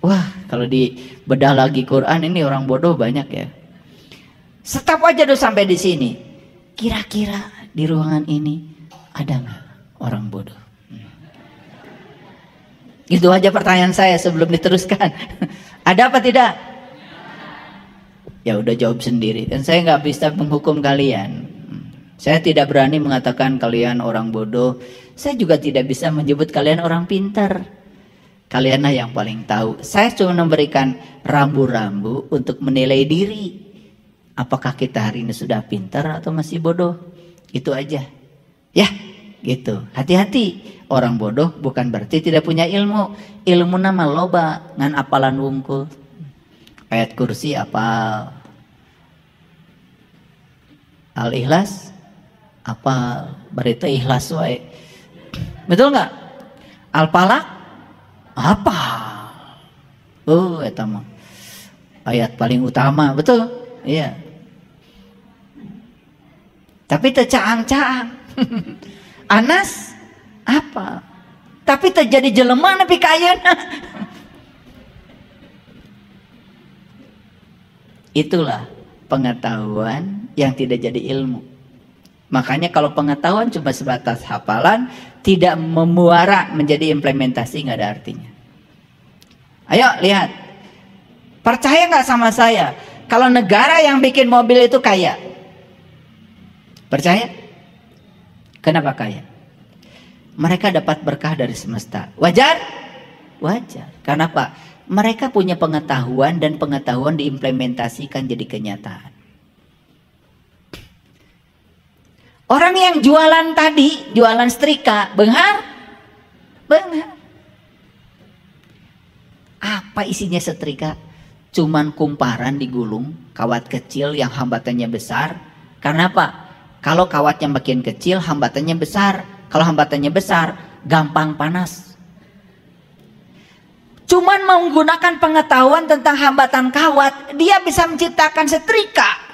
Wah, kalau dibedah lagi Quran ini orang bodoh banyak ya. Stop aja dulu sampai di sini. Kira-kira di ruangan ini ada nggak orang bodoh? Itu aja pertanyaan saya sebelum diteruskan. Ada apa tidak? Ya udah jawab sendiri. Dan saya nggak bisa menghukum kalian. Saya tidak berani mengatakan kalian orang bodoh. Saya juga tidak bisa menyebut kalian orang pintar. Kalianlah yang paling tahu. Saya cuma memberikan rambu-rambu untuk menilai diri. Apakah kita hari ini sudah pintar atau masih bodoh? Itu aja. Ya, gitu. Hati-hati. Orang bodoh bukan berarti tidak punya ilmu. Ilmu nama loba ngan apalan wungkul. Ayat kursi apal. Al-Ikhlas apal. Berita ikhlas wae. Betul nggak? Al-Falaq apal. Oh, eta mah ayat paling utama, betul? Iya. Tapi tercaang-caang. Anas apa? Tapi terjadi jelema nepi ka ayeuna. Itulah pengetahuan yang tidak jadi ilmu. Makanya kalau pengetahuan cuma sebatas hafalan, tidak memuara menjadi implementasi, nggak ada artinya. Ayo lihat, percaya nggak sama saya? Kalau negara yang bikin mobil itu kaya, percaya? Kenapa kaya? Mereka dapat berkah dari semesta. Wajar? Wajar. Kenapa? Mereka punya pengetahuan dan pengetahuan diimplementasikan jadi kenyataan. Orang yang jualan tadi, jualan setrika, benghar? Benghar. Apa isinya setrika? Cuman kumparan digulung, kawat kecil yang hambatannya besar. Karena apa? Kalau kawatnya makin kecil, hambatannya besar. Kalau hambatannya besar, gampang panas. Cuman menggunakan pengetahuan tentang hambatan kawat, dia bisa menciptakan setrika.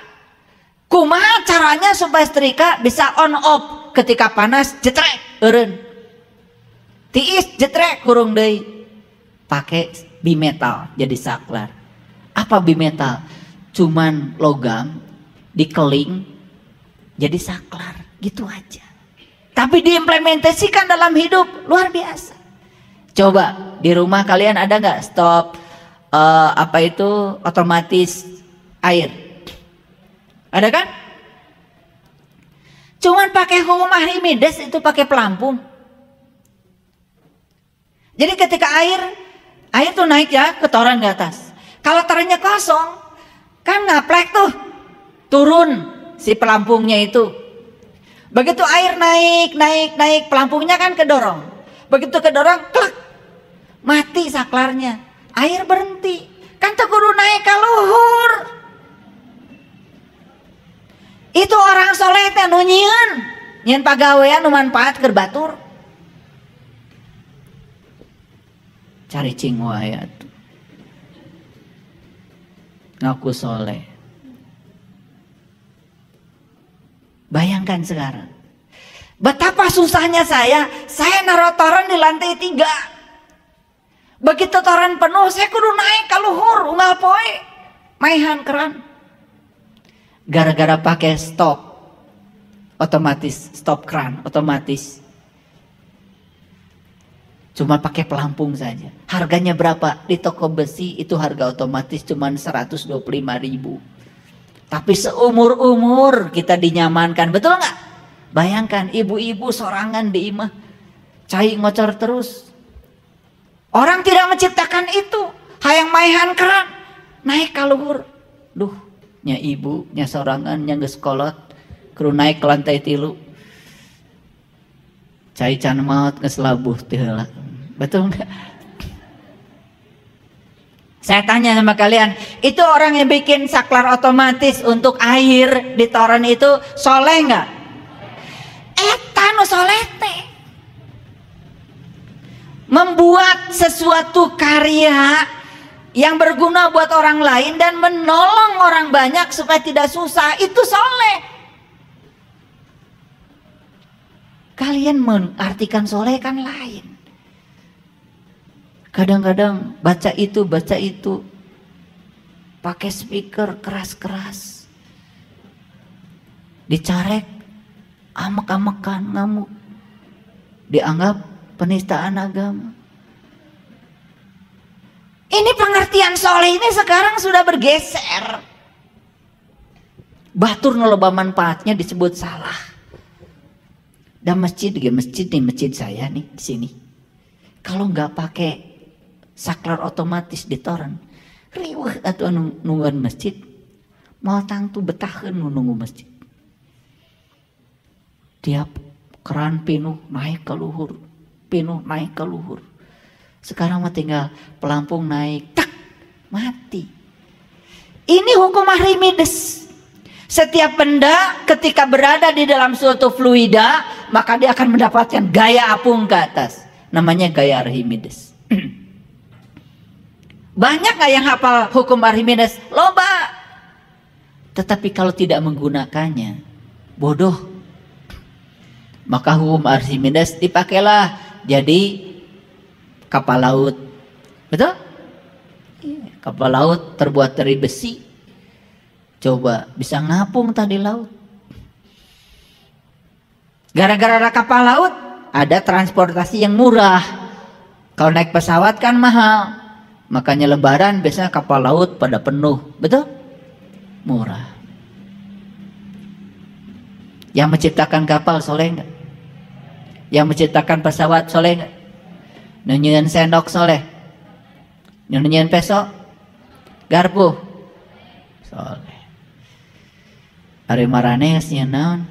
Kumaha caranya supaya setrika bisa on off ketika panas, jetrek, eureun. Tiis, jetrek, kurung deui. Pakai bimetal jadi saklar. Apa bimetal? Cuman logam dikeling jadi saklar, gitu aja. Tapi diimplementasikan dalam hidup luar biasa. Coba di rumah kalian ada nggak stop otomatis air? Ada kan? Cuman pakai humah Archimedes itu pakai pelampung. Jadi ketika air tuh naik ya ke toren di atas. Kalau torennya kosong, kan ngaplek tuh, turun si pelampungnya itu. Begitu air naik, pelampungnya kan kedorong. Begitu kedorong, klak, mati saklarnya. Air berhenti. Kan teu kudu naik ka luhur. Itu orang soleh teh nu nyieun, nyieun pagawean nu manfaat keur batur. Cari cing wae atuh. Ngaku soleh. Bayangkan sekarang. Betapa susahnya saya naruh toren di lantai 3. Begitu toren penuh, saya kudu naik ka luhur, unggal poe. Maehan keran. Gara-gara pakai stop otomatis, stop keran otomatis. Cuma pakai pelampung saja. Harganya berapa? Di toko besi itu harga otomatis cuma 125.000. Tapi seumur-umur kita dinyamankan, betul nggak? Bayangkan ibu-ibu sorangan di imah, cai ngocor terus. Orang tidak menciptakan itu. Hayang maehan keran, naik ka luhur. Duh, nya ibu, nya sorangan, nya geus kolot, kudu naik ke lantai 3. Cai can maot geus labuh teh heula. Betul nggak? Saya tanya sama kalian, itu orang yang bikin saklar otomatis untuk air di toren itu soleh nggak? Eta nu soleh teh membuat sesuatu karya yang berguna buat orang lain dan menolong orang banyak supaya tidak susah, itu soleh. Kalian mengartikan soleh kan lain. Kadang-kadang baca itu, pakai speaker keras-keras, dicarek, amek-amekan, ngamuk, dianggap penistaan agama. Ini pengertian soleh ini sekarang sudah bergeser. Batur noloba manfaatnya disebut salah. Dan masjid nih, masjid saya nih di sini. Kalau nggak pakai saklar otomatis di toren, riweuh atau nungguan masjid, mau tangtu betaheun nunggu masjid. Tiap keran pinuh naik ke luhur, Sekarang mah tinggal pelampung naik, tak, mati. Ini hukum Archimedes. Setiap benda ketika berada di dalam suatu fluida, maka dia akan mendapatkan gaya apung ke atas. Namanya gaya Archimedes. Banyak gak yang hafal hukum Archimedes? Loba. Tetapi kalau tidak menggunakannya, bodoh. Maka hukum Archimedes dipakailah jadi kapal laut. Betul? Kapal laut terbuat dari besi. Coba bisa ngapung tadi laut. Gara-gara ada kapal laut, ada transportasi yang murah. Kalau naik pesawat kan mahal. Makanya lebaran biasanya kapal laut pada penuh. Betul? Murah. Yang menciptakan kapal soleh enggak? Yang menciptakan pesawat soleh enggak? Nunyian sendok soleh, nunyian peso, garpu soleh. Ari marane geus naon?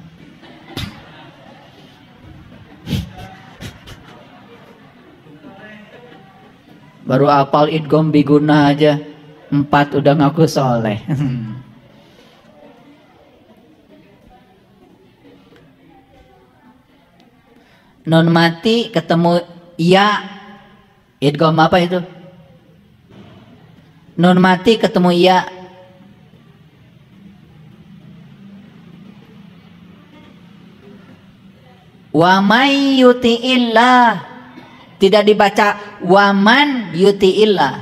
Baru apal idgham biguna aja 4 udah ngaku soleh. Non mati ketemu iya, idgham apa itu? Nun mati ketemu iya. Wa may yuti'illah. Tidak dibaca waman yuti'illah.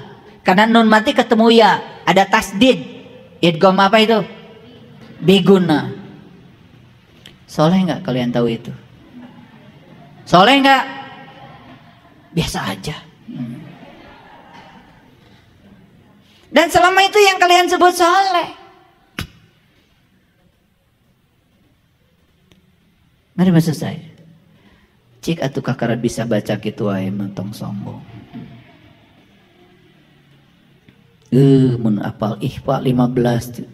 Karena nun mati ketemu ya, ada tasdid. Idgham apa itu? Biguna. Soleh nggak kalian tahu itu? Soleh nggak? Biasa aja. Dan selama itu yang kalian sebut soleh. Mari maksud saya. Cik atuh kakarat bisa baca gitu wae mentong sombong. Mun apal ihfa 15.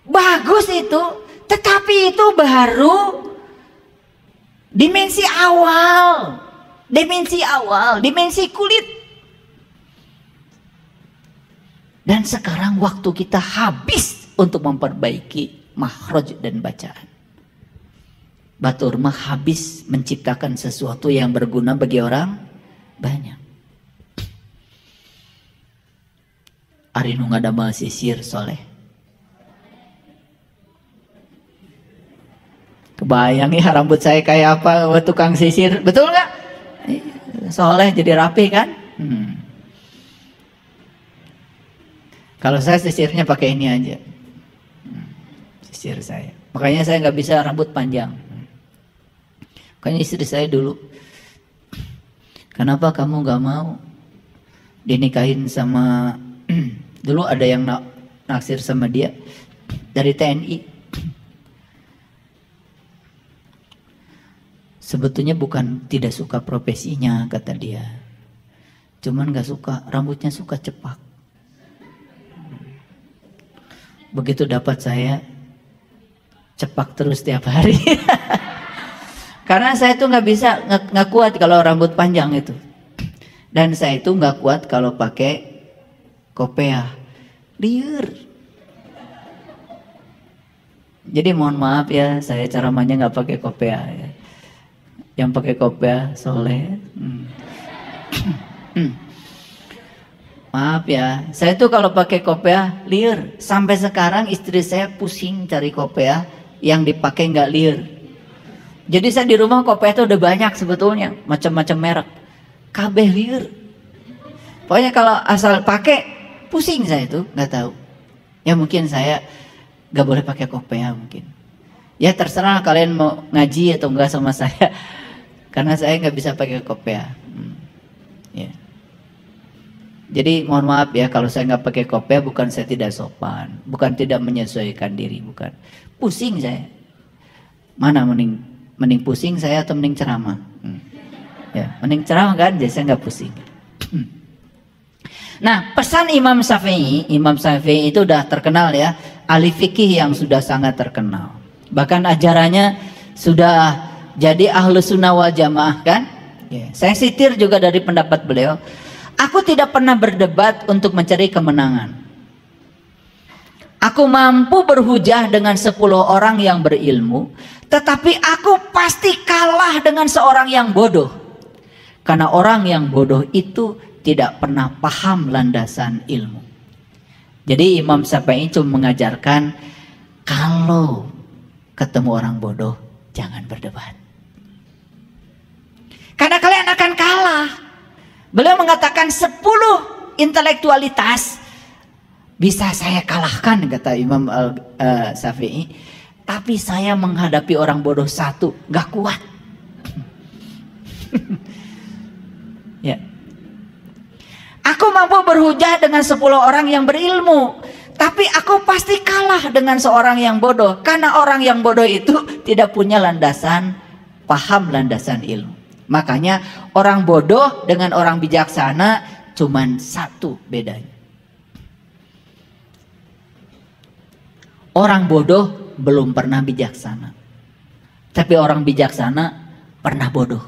Bagus itu, tetapi itu baru dimensi awal, dimensi kulit. Dan sekarang waktu kita habis untuk memperbaiki makhraj dan bacaan. Batur mah habis menciptakan sesuatu yang berguna bagi orang banyak. Ari nu ngadamel sisir soleh. Kebayang ya rambut saya kayak apa tukang sisir, betul nggak? Soleh jadi rapi kan? Kalau saya sisirnya pakai ini aja, sisir saya. Makanya saya nggak bisa rambut panjang. Makanya istri saya dulu, kenapa kamu nggak mau dinikahin sama? Dulu ada yang naksir sama dia dari TNI. Sebetulnya bukan tidak suka profesinya kata dia, cuman nggak suka rambutnya suka cepak. Begitu dapat saya cepak terus tiap hari. Karena saya tuh nggak bisa, nggak kuat kalau rambut panjang itu. Dan saya itu nggak kuat kalau pakai kopiah, liur. Jadi mohon maaf ya, saya ceramahnya nggak pakai kopiah ya. Yang pakai kopiah soleh. Maaf ya, saya tuh kalau pakai kopiah liur. Sampai sekarang istri saya pusing cari kopiah yang dipakai nggak liar. Jadi saya di rumah kopiah itu udah banyak sebetulnya, macam-macam merek. Kabeh liar. Pokoknya kalau asal pakai pusing saya itu, nggak tahu. Ya mungkin saya nggak boleh pakai kopiah mungkin. Ya terserah kalian mau ngaji atau enggak sama saya, karena saya nggak bisa pakai kopiah. Ya. Jadi mohon maaf ya kalau saya nggak pakai kopiah, bukan saya tidak sopan, bukan tidak menyesuaikan diri, bukan. Pusing saya. Mana mending pusing saya atau mending ceramah? Ya, mending ceramah kan, jadi saya nggak pusing. Nah, pesan Imam Syafi'i itu udah terkenal ya, ahli fikih yang sudah sangat terkenal. Bahkan ajarannya sudah jadi ahlus sunnah wal jamaah kan? Ya. Saya sitir juga dari pendapat beliau. Aku tidak pernah berdebat untuk mencari kemenangan. Aku mampu berhujah dengan 10 orang yang berilmu, tetapi aku pasti kalah dengan seorang yang bodoh. Karena orang yang bodoh itu tidak pernah paham landasan ilmu. Jadi Imam Syafi'i cuma mengajarkan, kalau ketemu orang bodoh jangan berdebat, karena kalian akan kalah. Beliau mengatakan 10 intelektualitas bisa saya kalahkan, kata Imam Syafi'i, tapi saya menghadapi orang bodoh 1 gak kuat. Ya. Aku mampu berhujah dengan 10 orang yang berilmu, tapi aku pasti kalah dengan seorang yang bodoh, karena orang yang bodoh itu tidak punya landasan, paham landasan ilmu. Makanya orang bodoh dengan orang bijaksana cuman 1 bedanya. Orang bodoh belum pernah bijaksana, tapi orang bijaksana pernah bodoh.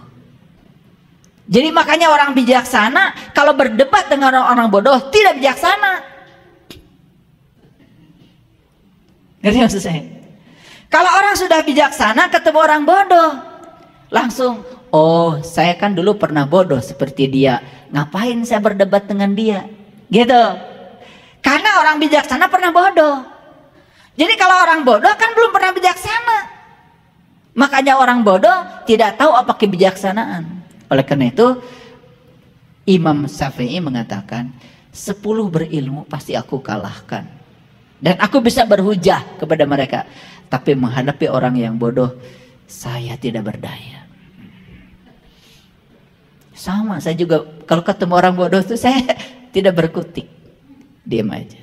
Jadi makanya orang bijaksana kalau berdebat dengan orang bodoh tidak bijaksana. Ngerti maksud saya? Kalau orang sudah bijaksana ketemu orang bodoh, langsung, oh saya kan dulu pernah bodoh seperti dia, ngapain saya berdebat dengan dia? Gitu. Karena orang bijaksana pernah bodoh. Jadi kalau orang bodoh kan belum pernah bijaksana. Makanya orang bodoh tidak tahu apa kebijaksanaan. Oleh karena itu Imam Syafi'i mengatakan 10 berilmu pasti aku kalahkan, dan aku bisa berhujah kepada mereka, tapi menghadapi orang yang bodoh saya tidak berdaya. Sama, saya juga kalau ketemu orang bodoh itu saya tidak berkutik, diam aja.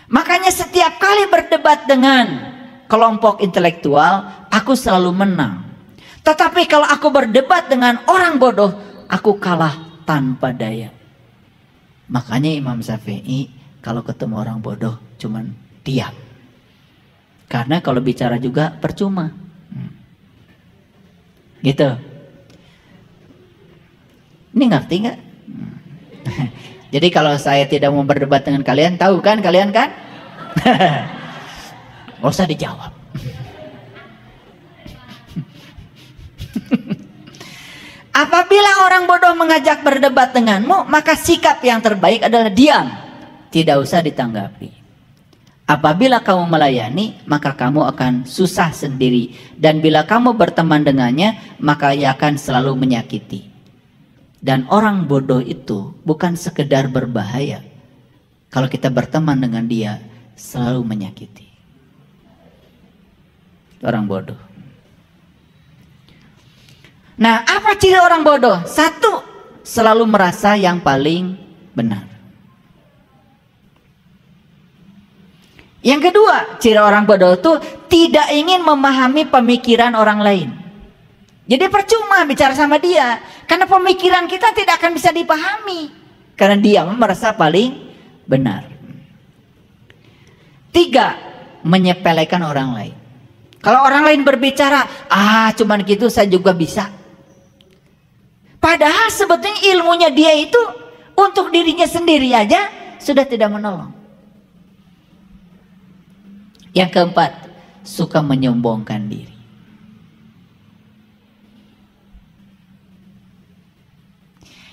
Makanya setiap kali berdebat dengan kelompok intelektual aku selalu menang. Tetapi kalau aku berdebat dengan orang bodoh, aku kalah tanpa daya. Makanya Imam Syafi'i kalau ketemu orang bodoh cuman diam. Karena kalau bicara juga percuma. Gitu. Ini ngerti nggak? Jadi kalau saya tidak mau berdebat dengan kalian, tahu kan kalian kan? Gak usah dijawab. Apabila orang bodoh mengajak berdebat denganmu, maka sikap yang terbaik adalah diam, tidak usah ditanggapi. Apabila kamu melayani, maka kamu akan susah sendiri, dan bila kamu berteman dengannya, maka ia akan selalu menyakiti. Dan orang bodoh itu bukan sekedar berbahaya, kalau kita berteman dengan dia selalu menyakiti. Orang bodoh. Nah, apa ciri orang bodoh? 1, selalu merasa yang paling benar. Yang kedua, ciri orang bodoh itu tidak ingin memahami pemikiran orang lain. Jadi percuma bicara sama dia, karena pemikiran kita tidak akan bisa dipahami, karena dia merasa paling benar. 3, menyepelekan orang lain. Kalau orang lain berbicara, cuman gitu saya juga bisa. Padahal sebetulnya ilmunya dia itu untuk dirinya sendiri aja sudah tidak menolong. Yang keempat, suka menyombongkan diri.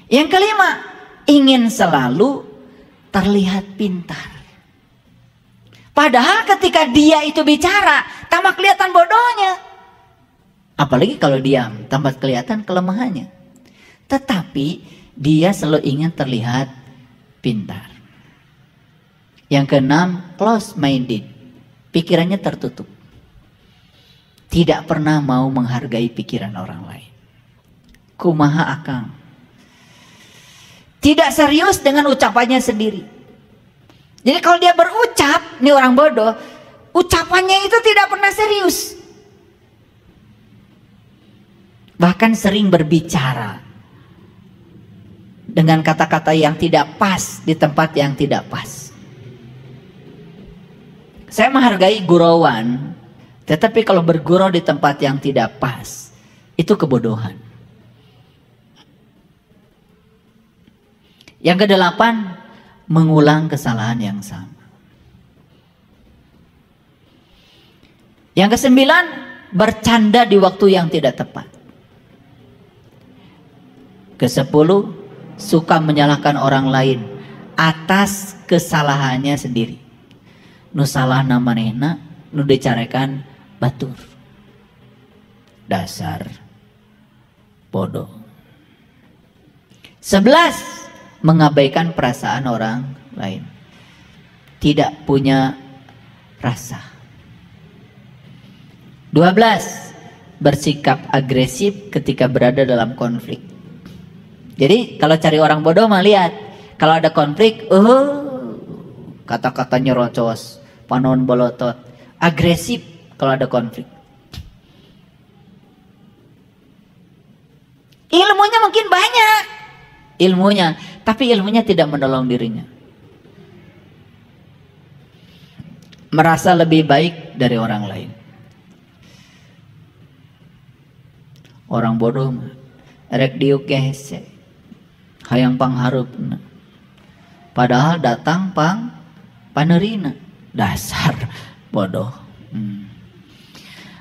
Yang kelima, ingin selalu terlihat pintar. Padahal ketika dia itu bicara, tampak kelihatan bodohnya. Apalagi kalau diam, tampak kelihatan kelemahannya. Tetapi dia selalu ingin terlihat pintar. Yang keenam, close minded. Pikirannya tertutup. Tidak pernah mau menghargai pikiran orang lain. Kumaha akang. Tidak serius dengan ucapannya sendiri. Jadi kalau dia berucap, ini orang bodoh, ucapannya itu tidak pernah serius. Bahkan sering berbicara dengan kata-kata yang tidak pas di tempat yang tidak pas. Saya menghargai gurauan, tetapi kalau bergurau di tempat yang tidak pas, itu kebodohan. Yang kedelapan, mengulang kesalahan yang sama. Yang kesembilan, bercanda di waktu yang tidak tepat. Kesepuluh, suka menyalahkan orang lain atas kesalahannya sendiri. Nu salah namanehna, nu dicarekan batur. Dasar bodoh. 11, mengabaikan perasaan orang lain. Tidak punya rasa. 12, bersikap agresif ketika berada dalam konflik. Jadi kalau cari orang bodoh mah lihat, kalau ada konflik, kata-katanya rocos, panon bolotot, agresif kalau ada konflik. Ilmunya mungkin banyak, tapi ilmunya tidak menolong dirinya. Merasa lebih baik dari orang lain. Orang bodoh mah erek diuk hese, hayang pangharupna. Padahal datang panerina. Dasar bodoh.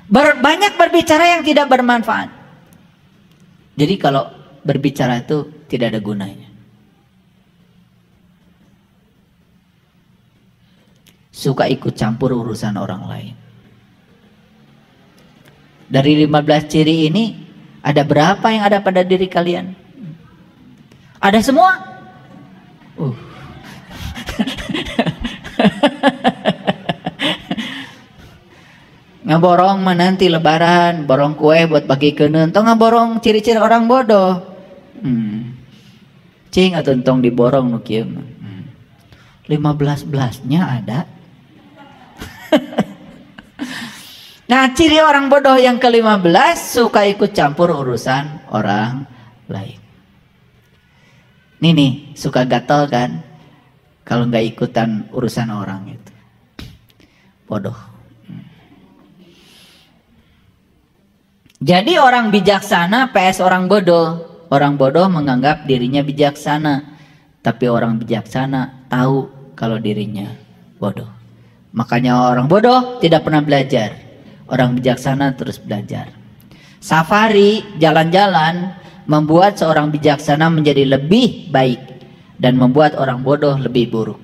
Banyak berbicara yang tidak bermanfaat. Jadi kalau berbicara itu tidak ada gunanya. Suka ikut campur urusan orang lain. Dari 15 ciri ini, ada berapa yang ada pada diri kalian? Ada semua? Ngaborong mah nanti lebaran, borong kue buat bagi keun. Tong ngaborong ciri-ciri orang bodoh. Cing atau tong diborong nu kieu mah. 15-belasnya ada. Nah, ciri orang bodoh yang ke-15, suka ikut campur urusan orang lain. Ini nih, suka gatel kan kalau nggak ikutan urusan orang itu. Bodoh. Jadi orang bijaksana PS orang bodoh. Orang bodoh menganggap dirinya bijaksana, tapi orang bijaksana tahu kalau dirinya bodoh. Makanya orang bodoh tidak pernah belajar. Orang bijaksana terus belajar. Safari, jalan-jalan membuat seorang bijaksana menjadi lebih baik dan membuat orang bodoh lebih buruk.